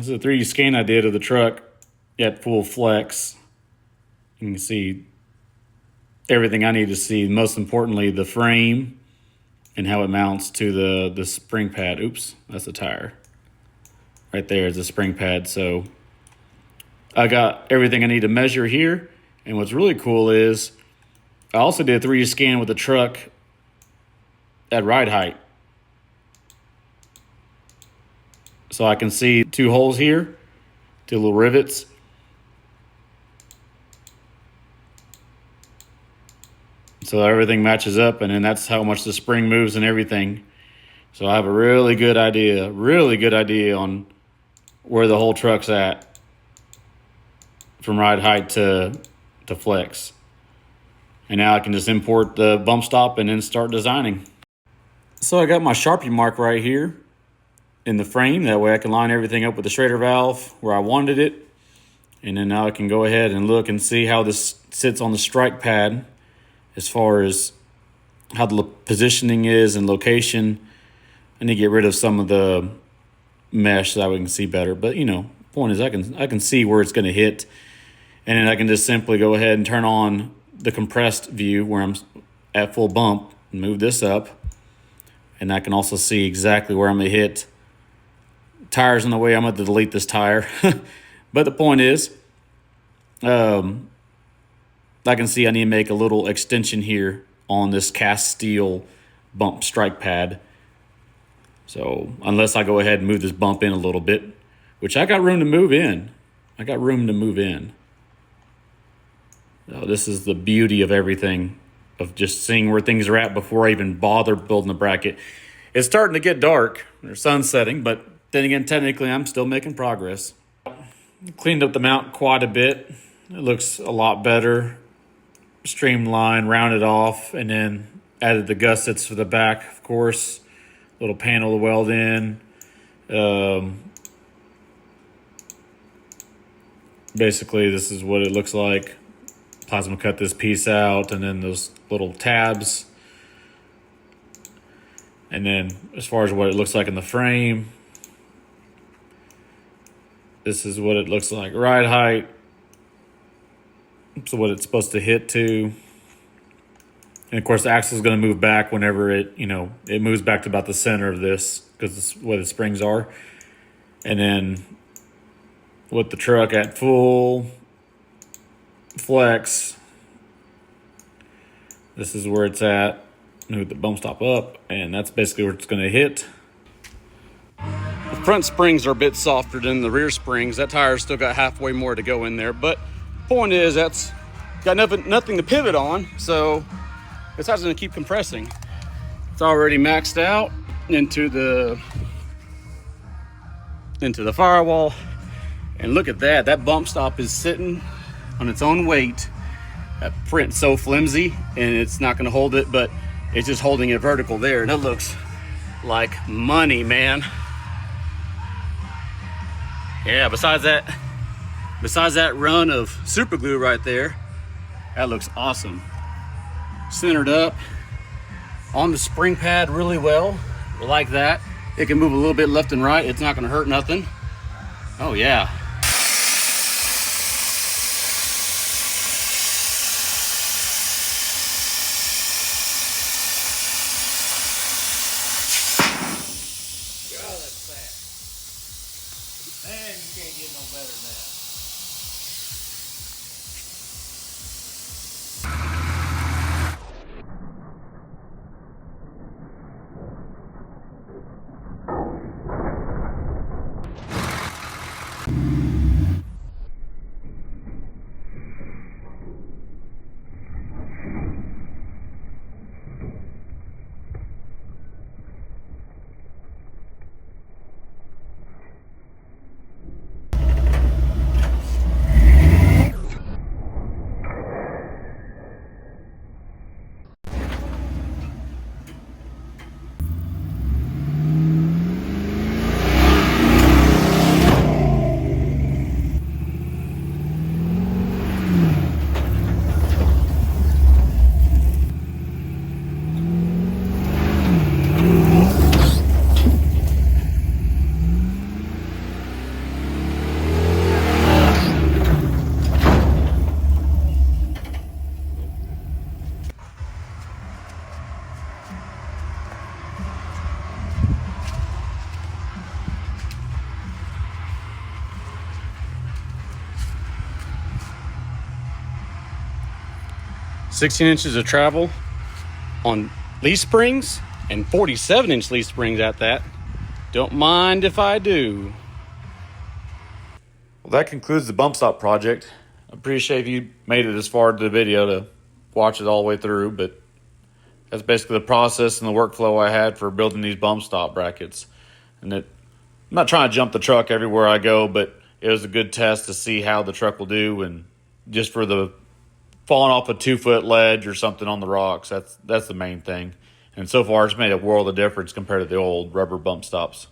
This is a 3D scan I did of the truck at full flex. You can see everything I need to see. Most importantly, the frame and how it mounts to the spring pad. Oops, that's the tire. Right there is the spring pad. So I got everything I need to measure here. And what's really cool is I also did a 3D scan with the truck at ride height. So I can see 2 holes here, 2 little rivets. So everything matches up, and then that's how much the spring moves and everything. So I have a really good idea on where the whole truck's at from ride height to flex. And now I can just import the bump stop and then start designing. So I got my Sharpie mark right here in the frame. That way I can line everything up with the Schrader valve where I wanted it. And then now I can go ahead and look and see how this sits on the strike pad as far as how the positioning is and location. I need to get rid of some of the mesh so that we can see better. But, you know, point is I can see where it's going to hit. And then I can just simply go ahead and turn on the compressed view where I'm at full bump and move this up. And I can also see exactly where I'm going to hit. Tire's in the way. I'm going to delete this tire. But the point is, I can see I need to make a little extension here on this cast steel bump strike pad. So unless I go ahead and move this bump in a little bit, which I got room to move in. So this is the beauty of everything, of just seeing where things are at before I even bother building the bracket. It's starting to get dark. There's sun setting, but then again, technically I'm still making progress. Cleaned up the mount quite a bit. It looks a lot better. Streamlined, rounded off, and then added the gussets for the back, of course. Little panel to weld in. Basically, this is what it looks like. Plasma cut this piece out, and then those little tabs. And then as far as what it looks like in the frame, this is what it looks like. Ride height. So what it's supposed to hit to. And of course the axle is going to move back whenever it moves back to about the center of this, because it's where the springs are. And then with the truck at full flex, this is where it's at. Move the bump stop up, and that's basically where it's going to hit. The front springs are a bit softer than the rear springs. That tire's still got halfway more to go in there, but point is that's got nothing to pivot on, so it's not going to keep compressing. It's already maxed out into the firewall, and look at that bump stop is sitting on its own weight. That print's so flimsy and it's not going to hold it, but it's just holding it vertical there, and it looks like money, man. Yeah, besides that run of super glue right there, that looks awesome. Centered up on the spring pad really well, like that. It can move a little bit left and right. It's not gonna hurt nothing. Oh yeah. God, that's fast. Man, you can't get no better than that. 16 inches of travel on leaf springs and 47-inch leaf springs at that. Don't mind if I do. Well, that concludes the bump stop project. I appreciate you made it this far into the video to watch it all the way through, but that's basically the process and the workflow I had for building these bump stop brackets. And I'm not trying to jump the truck everywhere I go, but it was a good test to see how the truck will do, and just for the falling off a 2-foot ledge or something on the rocks, that's the main thing. And so far, it's made a world of difference compared to the old rubber bump stops.